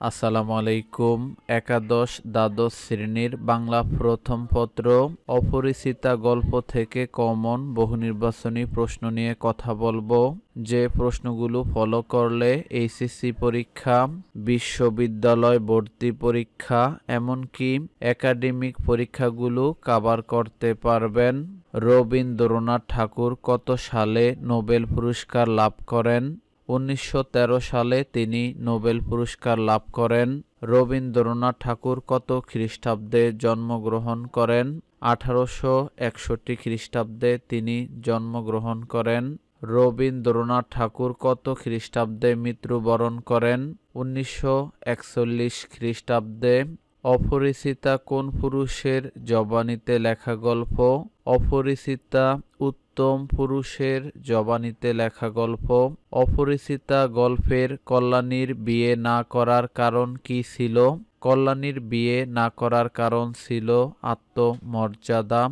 আসসালামু আলাইকুম। একাদশ দ্বাদশ শ্রেণীর বাংলা প্রথম পত্র অপরিচিতা গল্প থেকে কমন বহুনির্বাচনী প্রশ্ন নিয়ে কথা বলবো। যে প্রশ্নগুলো ফলো করলে এইচএসসি পরীক্ষা, বিশ্ববিদ্যালয় ভর্তি পরীক্ষা, এমনকি একাডেমিক পরীক্ষাগুলো কভার করতে পারবেন। রবীন্দ্রনাথ ঠাকুর কত সালে নোবেল পুরস্কার লাভ করেন? 1913 সালে তিনি নোবেল পুরস্কার লাভ করেন। রবীন্দ্রনাথ ঠাকুর কত খ্রিস্টাব্দে জন্মগ্রহণ করেন? 1861 খ্রিস্টাব্দে তিনি জন্মগ্রহণ করেন। রবীন্দ্রনাথ ঠাকুর কত খ্রিস্টাব্দে মৃত্যুবরণ করেন? 1941 খ্রিস্টাব্দে। অপরিচিতা কোন পুরুষের জবানিতে লেখা গল্প? অপরিচিতা উত্তম পুরুষের জবানিতে লেখা গল্প। অপরিচিতা গল্পের কল্যাণীর বিয়ে না করার কারণ কি ছিল? কল্যাণীর বিয়ে না করার কারণ ছিল আত্মমর্যাদা।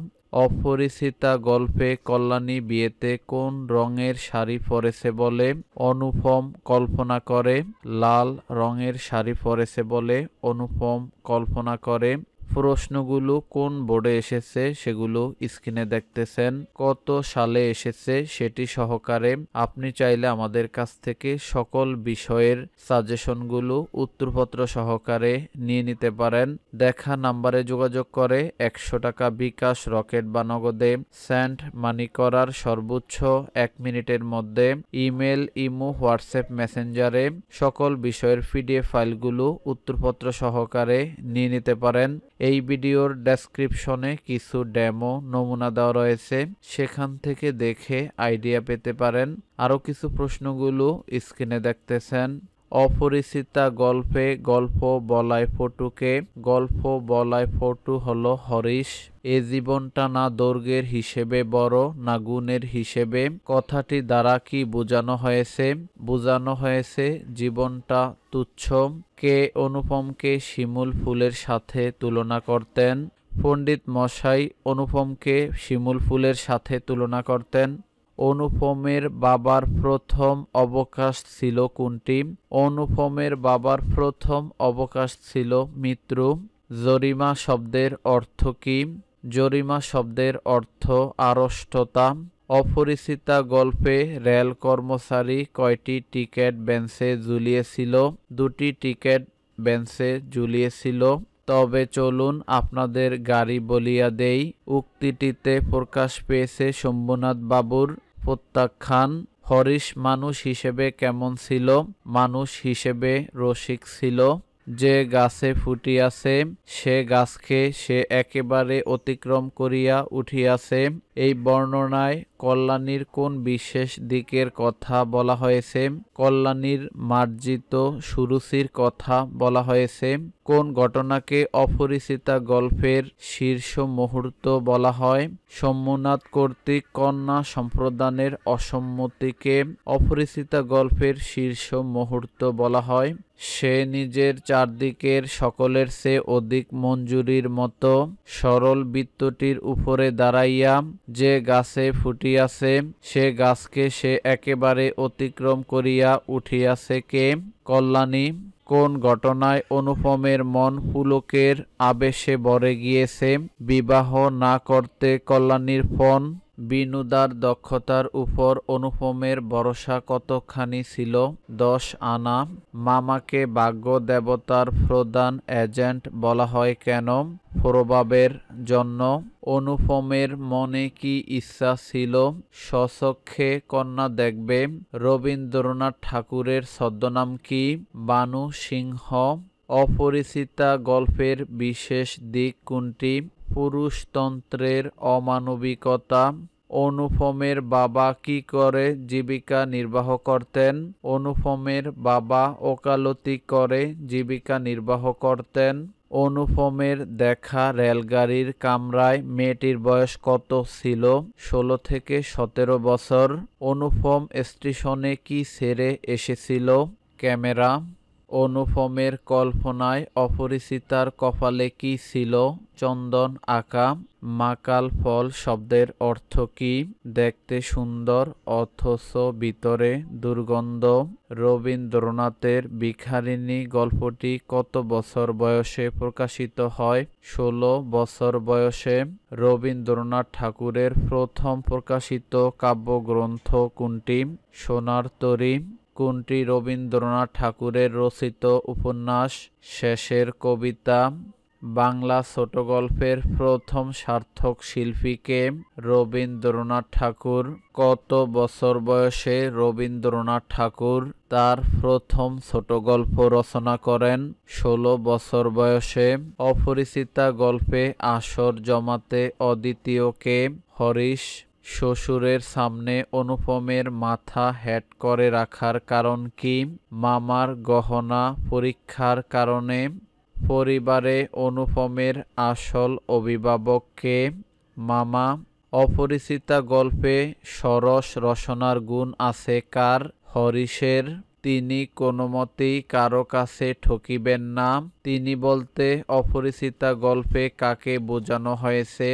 অপরিচিতা গল্পে কল্যাণী বিয়েতে কোন রঙের শাড়ি পরেছে বলে অনুপম কল্পনা করে? লাল রঙের শাড়ি পরেছে বলে অনুপম কল্পনা করে। প্রশ্নগুলো কোন বোর্ডে এসেছে সেগুলো স্ক্রিনে দেখতেছেন। কত সালে এসেছে সেটি সহকারে আপনি চাইলে আমাদের কাছ থেকে সকল বিষয়ের সাজেশনগুলো উত্তরপত্র সহকারে নিয়ে নিতে পারেন। দেখা নাম্বারে যোগাযোগ করে 100 টাকা বিকাশ, রকেট বা নগদে সেন্ড মানি করার সর্বোচ্চ 1 মিনিটের মধ্যে ইমেল, ইমো, হোয়াটসঅ্যাপ, মেসেঞ্জারে সকল বিষয়ের পিডিএফ ফাইলগুলো উত্তরপত্র সহকারে নিয়ে নিতে পারেন। এই ভিডিওর ডেসক্রিপশনে কিছু ডেমো নমুনা দেওয়া রয়েছে, সেখান থেকে দেখে আইডিয়া পেতে পারেন। আরও কিছু প্রশ্নগুলো স্ক্রিনে দেখতেছেন। অপরিচিতা গল্পে গল্প বলায় পটুকে। গল্প বলায় পটু হলো হরিশ। এ জীবনটা না দৈর্ঘ্যের হিসেবে বড় না গুণের হিসেবে, কথাটি দ্বারা কি বোঝানো হয়েছে? বোঝানো হয়েছে জীবনটা তুচ্ছ। কে অনুপমকে শিমুল ফুলের সাথে তুলনা করতেন? পণ্ডিত মশাই অনুপমকে শিমুল ফুলের সাথে তুলনা করতেন। অনুপমের বাবার প্রথম অবকাশ ছিল কোনটি? অনুপমের বাবার প্রথম অবকাশ ছিল মৃত্যু। জরিমা শব্দের অর্থ কী? জরিমা শব্দের অর্থ আড়ষ্টতা। অপরিচিতা গল্পে রেল কর্মচারী কয়টি টিকিট বেঞ্চে ঝুলিয়েছিল? 2টি টিকিট বেঞ্চে ঝুলিয়েছিল। তবে চলুন আপনাদের গাড়ি বলিয়া দেই উক্তিটিতে প্রকাশ পেয়েছে শম্ভুনাথ বাবুর প্রত্যাখ্যান। হরিশ মানুষ হিসেবে কেমন ছিল? মানুষ হিসেবে রসিক ছিল। যে গাছে ফুটিয়াছে সে গাছকে সে একেবারে অতিক্রম করিয়া উঠিয়াছে। এই বর্ণনায় কল্যাণীর কোন বিশেষ দিকের কথা বলা হয়েছে? কল্যাণীর মার্জিত সুরুচির কথা বলা হয়েছে। কোন ঘটনাকে অপরিচিতা গল্পের শীর্ষ মুহূর্ত বলা হয়? শম্ভুনাথ কর্তৃক কন্যা সম্প্রদানের অসম্মতিকে অপরিচিতা গল্পের শীর্ষ মুহূর্ত বলা হয়। সে নিজের চারদিকের সকলের চেয়ে অধিক মঞ্জুরির মতো সরল বৃত্তটির উপরে দাঁড়াইয়া যে গাছে ফুটিয়াছে সে গাছকে সে একেবারে অতিক্রম করিয়া উঠিয়াছে কে? কল্যাণী। কোন ঘটনায় অনুপমের মন পুলকের আবেশে ভরে গিয়েছে? বিবাহ না করতে কল্যাণীর পণ। বিনুদার দক্ষতার উপর অনুপমের ভরসা কতখানি ছিল? 10 আনা। মামাকে ভাগ্য দেবতার প্রধান এজেন্ট বলা হয় কেন? প্রভাবের জন্য। অনুপমের মনে কি ইচ্ছা ছিল? স্বচক্ষে কন্যা দেখবে। রবীন্দ্রনাথ ঠাকুরের ছদ্মনাম কি? বানু সিংহ। অপরিচিতা গল্পের বিশেষ দিক কোনটি? পুরুষতন্ত্রের অমানবিকতা। অনুপমের বাবা কি করে জীবিকা নির্বাহ করতেন? অনুপমের বাবা ওকালতি করে জীবিকা নির্বাহ করতেন। অনুপমের দেখা রেলগাড়ির কামরায় মেয়েটির বয়স কত ছিল? 16 থেকে 17 বছর। অনুপম স্টেশনে কি ছেড়ে এসেছিল? ক্যামেরা। অনুপমের কল্পনায় অপরিচিতার কপালে কি ছিল? চন্দন আঁকা। মাকাল ফল শব্দের অর্থ কী? দেখতে সুন্দর অথচ ভিতরে দুর্গন্ধ। রবীন্দ্রনাথের ভিখারিণী গল্পটি কত বছর বয়সে প্রকাশিত হয়? 16 বছর বয়সে। রবীন্দ্রনাথ ঠাকুরের প্রথম প্রকাশিত কাব্যগ্রন্থ কোনটি? সোনার তরী। কোনটি রবীন্দ্রনাথ ঠাকুরের রচিত উপন্যাস? শেষের কবিতা। বাংলা ছোটগল্পের প্রথম সার্থক শিল্পী কে? রবীন্দ্রনাথ ঠাকুর। কত বছর বয়সে রবীন্দ্রনাথ ঠাকুর তার প্রথম ছোটগল্প রচনা করেন? 16 বছর বয়সে। অপরিচিতা গল্পে আসর জমাতে অদ্বিতীয় কে? হরিশ। শ্বশুরের সামনে অনুপমের মাথা হেঁট করে রাখার কারণ কি? মামার গহনা পরীক্ষার কারণে। পরিবারে অনুপমের আসল অভিভাবক কে? মামা। অপরিচিতা গল্পে সরস রসনার গুণ আছে কার? হরিশের। তিনি কোনোমতেই কারো কাছে ঠকিবেন না। তিনি বলতে অপরিচিতা গল্পে কাকে বোঝানো হয়েছে?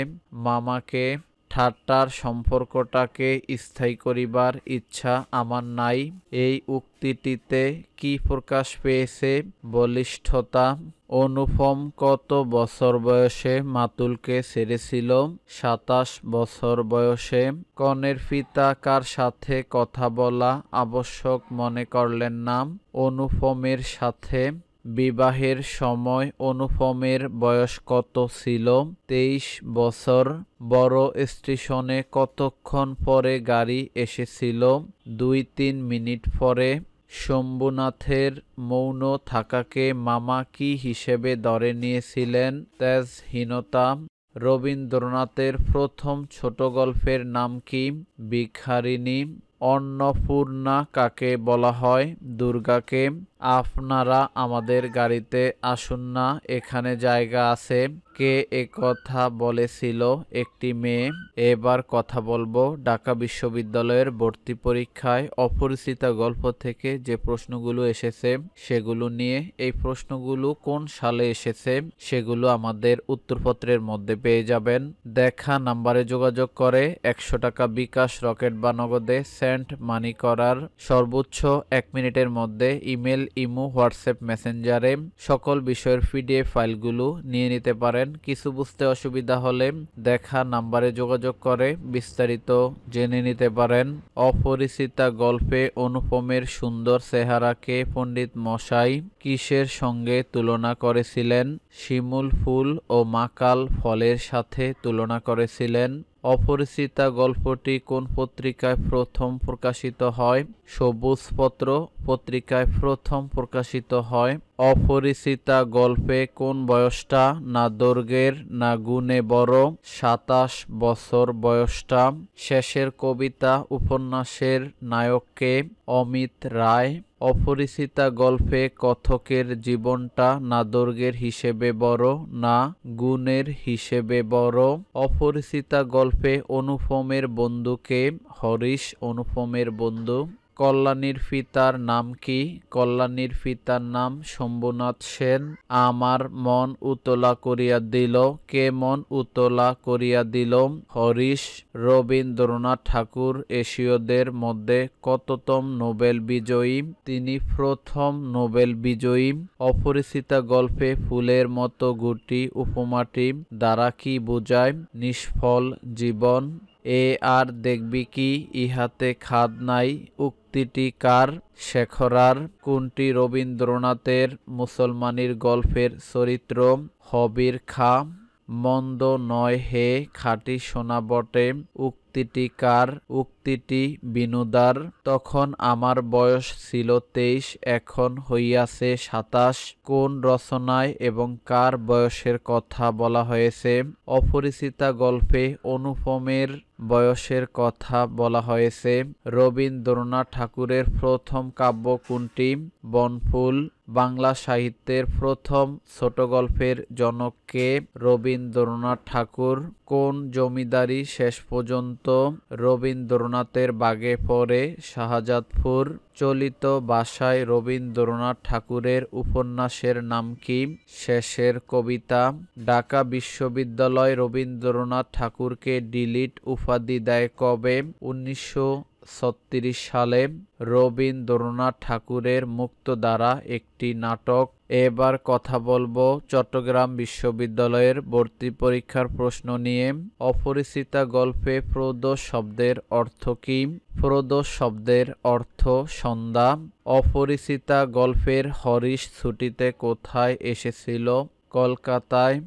মামাকে। ঠাট্টার সম্পর্কটাকে স্থায়ী করিবার ইচ্ছা আমার নাই। এই উক্তিটিতে কি প্রকাশ পেয়েছে? বলিষ্ঠতা। অনুপম কত বছর বয়সে মাতুলকে ছেড়েছিল? 27 বছর বয়সে। কনের পিতা কার সাথে কথা বলা আবশ্যক মনে করলেন না? অনুপমের সাথে। বিবাহের সময় অনুপমের বয়স কত ছিল? 23 বছর। বড় স্টেশনে কতক্ষণ পরে গাড়ি এসেছিল? 2-3 মিনিট পরে। শম্ভুনাথের মৌন থাকাকে মামা কি হিসেবে ধরে নিয়েছিলেন? তেজহীনতা। রবীন্দ্রনাথের প্রথম ছোট গল্পের নাম কি? ভিখারিণী। অন্নপূর্ণা কাকে বলা হয়? দুর্গাকে। আপনারা আমাদের গাড়িতে আসুন না, এখানে জায়গা আছে। কে একথা বলেছিল? একটি মেয়ে। এবার কথা বলবো ঢাকা বিশ্ববিদ্যালয়ের ভর্তি পরীক্ষায় অপরিচিতা গল্প থেকে যে প্রশ্নগুলো এসেছে সেগুলো নিয়ে। এই প্রশ্নগুলো কোন সালে এসেছে সেগুলো আমাদের উত্তরপত্রের মধ্যে পেয়ে যাবেন। দেখা নাম্বারে যোগাযোগ করে 100 টাকা বিকাশ, রকেট বা নগদে সেন্ট মানি করার সর্বোচ্চ 1 মিনিটের মধ্যে ইমেল, ইমো, হোয়াটসঅ্যাপ, মেসেঞ্জারে সকল বিষয়ের পিডিএফ ফাইলগুলো নিয়ে নিতে পারেন। কিছু বুঝতে অসুবিধা হলে দেখা নাম্বারে যোগাযোগ করে বিস্তারিত জেনে নিতে পারেন। অপরিচিতা গল্পে অনুপমের সুন্দর চেহারাকে পণ্ডিত মশাই কিসের সঙ্গে তুলনা করেছিলেন? শিমুল ফুল ও মাকাল ফলের সাথে তুলনা করেছিলেন। অপরিচিতা গল্পটি কোন পত্রিকায় প্রথম প্রকাশিত হয়? সবুজপত্র পত্রিকায় প্রথম প্রকাশিত হয়। অপরিচিতা গল্পে কোন বয়সটা না দৈর্ঘ্যের না গুণে বড়? 27 বছর বয়সটা। শেষের কবিতা উপন্যাসের নায়ককে? অমিত রায়। অপরিচিতা গল্পে কথকের জীবনটা না দৈর্ঘ্যের হিসেবে বড় না গুণের হিসেবে বড়? অপরিচিতা গল্পে অনুপমের বন্ধুকে? হরিশ অনুপমের বন্ধু। কল্যাণীর পিতার নাম কি? কল্যাণীর পিতার নাম শম্ভুনাথ সেন। আমার মন উতলা করিয়া দিল। কে মন উতলা করিয়া দিল? হরিশ। রবীন্দ্রনাথ ঠাকুর এশীয়দের মধ্যে কততম নোবেল বিজয়ী? তিনি প্রথম নোবেল বিজয়ী। অপরিচিতা গল্পে ফুলের মতো গুটি উপমাটি দ্বারা কি বোঝায়? নিষ্ফল জীবন। এ আর দেখবি কি ইহাতে খাদ নাই উক্তিটি কার? শেখরার। কোনটি রবীন্দ্রনাথের মুসলমানির গল্পের চরিত্র? হবির খা। মন্দ নয় হে খাঁটি সোনা বটে উক্তিটি কার? উক্তিটি বিনুদার। তখন আমার বয়স ছিল 23, এখন হইয়াছে 27। কোন রচনায় এবং কার বয়সের কথা বলা হয়েছে? অপরিচিতা গল্পে অনুপমের বয়সের কথা বলা হয়েছে। রবীন্দ্রনাথ ঠাকুরের প্রথম কাব্য কোনটি? বনফুল। বাংলা সাহিত্যের প্রথম ছোট গল্পের জনক কে? রবীন্দ্রনাথ ঠাকুর। কোন জমিদারি শেষ পর্যন্ত রবীন্দ্রনাথের বাগে পড়ে? শাহজাদপুর। চলিত ভাষায় রবীন্দ্রনাথ ঠাকুরের উপন্যাসের নাম কি? শেষের কবিতা। ঢাকা বিশ্ববিদ্যালয় রবীন্দ্রনাথ ঠাকুরকে ডিলিট উপাধি দেয় কবে? 1936 সালে। রবীন্দ্রনাথ ঠাকুরের মুক্তধারা একটি নাটক। এবার কথা বলবো চট্টগ্রাম বিশ্ববিদ্যালয়ের ভর্তি পরীক্ষার প্রশ্ন নিয়ে। অপরিচিতা গল্পে প্রদোষ শব্দের অর্থ কী? প্রদোষ শব্দের অর্থ সন্ধ্যা। অপরিচিতা গল্পের হরিশ ছুটিতে কোথায় এসেছিল? কলকাতায়।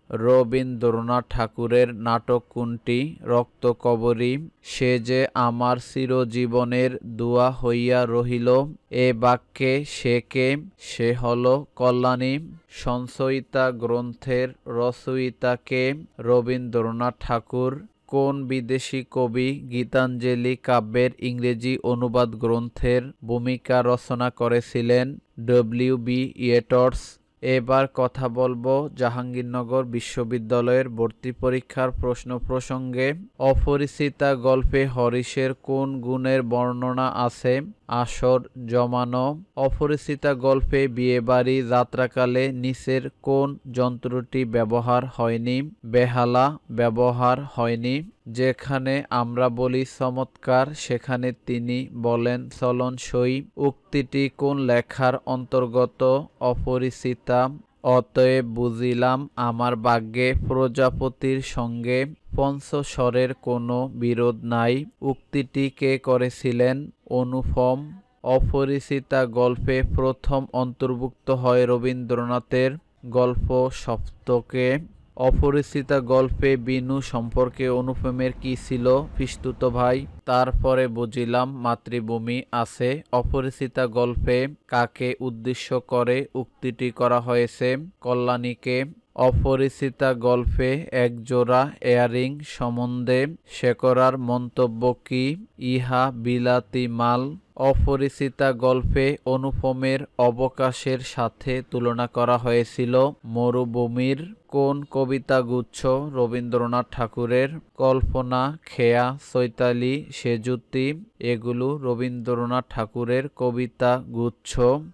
রবীন্দ্রনাথ ঠাকুরের নাটক কোনটি? রক্তকরবী। সে যে আমার চিরজীবনের দুয়া হইয়া রহিল, এ বাক্যে সে কে? সে হল কল্যাণী। সঞ্চয়িতা গ্রন্থের রচয়িতা কে? রবীন্দ্রনাথ ঠাকুর। কোন বিদেশি কবি গীতাঞ্জলি কাব্যের ইংরেজি অনুবাদ গ্রন্থের ভূমিকা রচনা করেছিলেন? ডব্লিউ.বি. ইয়েটস। এবার কথা বলবো জাহাঙ্গীরনগর বিশ্ববিদ্যালয়ের ভর্তি পরীক্ষার প্রশ্ন প্রসঙ্গে। অপরিচিতা গল্পে হরিশের কোন গুণের বর্ণনা আছে? আসর জমানো। অপরিচিতা গল্পে বিয়েবাড়ি যাত্রাকালে নিচের কোন যন্ত্রটি ব্যবহার হয়নি? বেহালা ব্যবহার হয়নি। যেখানে আমরা বলি চমৎকার, সেখানে তিনি বলেন চলনসই। উক্তিটি কোন লেখার অন্তর্গত? অপরিচিতা। অতএব বুঝিলাম আমার ভাগ্যে প্রজাপতির সঙ্গে পঞ্চস্বরের কোনো বিরোধ নাই। উক্তিটি কে করেছিলেন? অনুপম। অপরিচিতা গল্পে প্রথম অন্তর্ভুক্ত হয় রবীন্দ্রনাথের গল্প সপ্তকে। অপরিচিতা গল্পে বিনু সম্পর্কে অনুপমের কি ছিল? পিস্তুত ভাই। তারপরে বুঝিলাম মাতৃভূমি আছে। অপরিচিতা গল্পে কাকে উদ্দেশ্য করে উক্তিটি করা হয়েছে? কল্যাণীকে। অপরিচিতা গল্পে একজোড়া ইয়ারিং সম্বন্ধে শেখরার মন্তব্য কি? ইহা বিলাতি মাল। অপরিচিতা গল্পে অনুপমের অবকাশের সাথে তুলনা করা হয়েছিল মরুভূমির। কোন কবিতাগুচ্ছ রবীন্দ্রনাথ ঠাকুরের? কল্পনা, খেয়া, চৈতালি, সেজুতি এগুলো রবীন্দ্রনাথ ঠাকুরের কবিতা গুচ্ছ।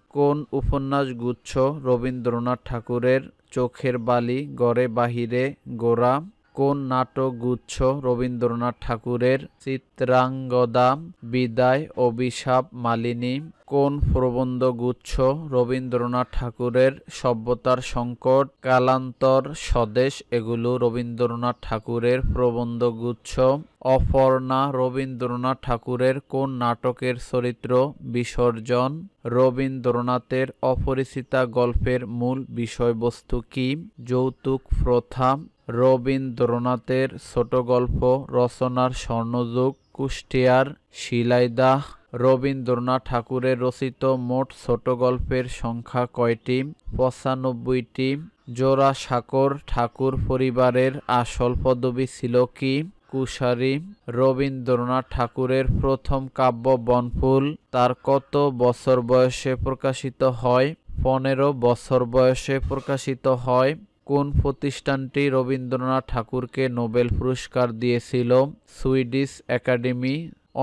কোন উপন্যাসগুচ্ছ রবীন্দ্রনাথ ঠাকুরের? চোখের বালি, ঘরে বাহিরে, গোরা। কোন নাটকগুচ্ছ রবীন্দ্রনাথ ঠাকুরের? চিত্রাঙ্গদা, বিদায়, অভিশাপ, মালিনী। কোন প্রবন্ধগুচ্ছ রবীন্দ্রনাথ ঠাকুরের? সভ্যতার সংকট, কালান্তর, স্বদেশ এগুলো রবীন্দ্রনাথ ঠাকুরের প্রবন্ধগুচ্ছ। অপর্ণা রবীন্দ্রনাথ ঠাকুরের কোন নাটকের চরিত্র? বিসর্জন। রবীন্দ্রনাথের অপরিচিতা গল্পের মূল বিষয়বস্তু কি? যৌতুক প্রথা। রবীন্দ্রনাথের ছোটগল্প রচনার স্বর্ণযুগ। কুষ্টিয়ার শিলাইদহ। রবীন্দ্রনাথ ঠাকুরের রচিত মোট ছোটগল্পের সংখ্যা কয়টি? 95টি। জোড়াসাঁকোর ঠাকুর পরিবারের আসল পদবি ছিল কি? কুশারি। রবীন্দ্রনাথ ঠাকুরের প্রথম কাব্য বনফুল তার কত বছর বয়সে প্রকাশিত হয়? 15 বছর বয়সে প্রকাশিত হয়। কোন প্রতিষ্ঠানটি রবীন্দ্রনাথ ঠাকুরকে নোবেল পুরস্কার দিয়েছিল? Swedish academy.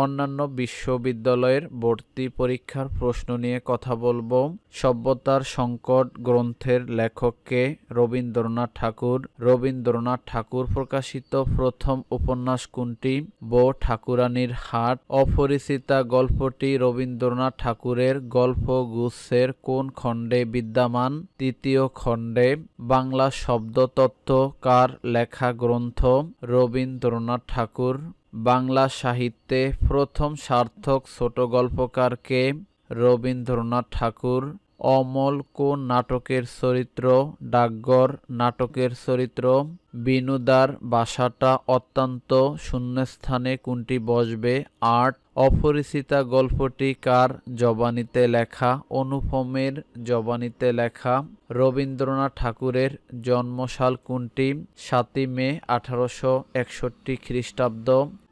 অন্যান্য বিশ্ববিদ্যালয়ের ভর্তি পরীক্ষার প্রশ্ন নিয়ে কথা বলবো। সভ্যতার সংকট গ্রন্থের লেখককে? রবীন্দ্রনাথ ঠাকুর। রবীন্দ্রনাথ ঠাকুর প্রকাশিত প্রথম উপন্যাস কোনটি? বউ ঠাকুরানীর হাট। অপরিচিতা গল্পটি রবীন্দ্রনাথ ঠাকুরের গল্পগুচ্ছের কোন খণ্ডে বিদ্যমান? তৃতীয় খণ্ডে। বাংলা শব্দতত্ত্ব কার লেখা গ্রন্থ? রবীন্দ্রনাথ ঠাকুর। বাংলা সাহিত্যে প্রথম সার্থক ছোটগল্পকার কে? রবীন্দ্রনাথ ঠাকুর। অমল কোন নাটকের চরিত্র? ডাকঘর নাটকের চরিত্র। বিনুদার ভাষাটা অত্যন্ত শূন্যস্থানে কোনটি বসবে? আট। অপরিচিতা গল্পটি কার জবানিতে লেখা? অনুপমের জবানিতে লেখা। রবীন্দ্রনাথ ঠাকুরের জন্মসাল কোনটি? 7 মে 1861 খ্রিস্টাব্দ।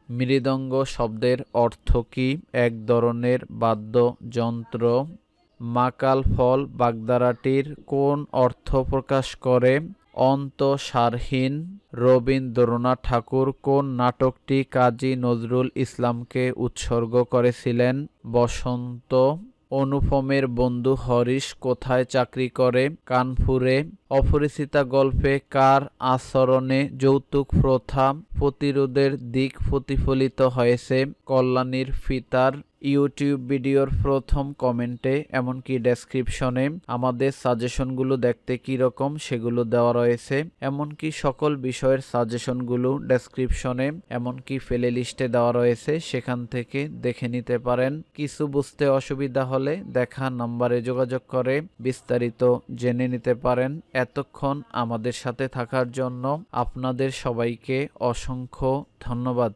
মৃদঙ্গ শব্দের অর্থ কী? এক ধরনের বাদ্যযন্ত্র। মাকাল ফল বাগধারাটির কোন অর্থ প্রকাশ করে? অন্তঃসারহীন। রবীন্দ্রনাথ ঠাকুর কোন নাটকটি কাজী নজরুল ইসলামকে উৎসর্গ করেছিলেন? বসন্ত। অনুপমের বন্ধু হরিশ কোথায় চাকরি করে? কানপুরে। অপরিচিতা গল্পে কার আচরণে যৌতুক প্রথা প্রতিরোধের দিক প্রতিফলিত হয়েছে? কল্যাণীর পিতার। ইউটিউব ভিডিওর প্রথম কমেন্টে এমনকি ডেসক্রিপশনে আমাদের সাজেশনগুলো দেখতে কীরকম সেগুলো দেওয়া রয়েছে, এমনকি সকল বিষয়ের সাজেশনগুলো ডেসক্রিপশনে এমনকি প্লে লিস্টে দেওয়া রয়েছে, সেখান থেকে দেখে নিতে পারেন। কিছু বুঝতে অসুবিধা হলে দেখা নাম্বারে যোগাযোগ করে বিস্তারিত জেনে নিতে পারেন। এতক্ষণ আমাদের সাথে থাকার জন্য আপনাদের সবাইকে অসংখ্য ধন্যবাদ।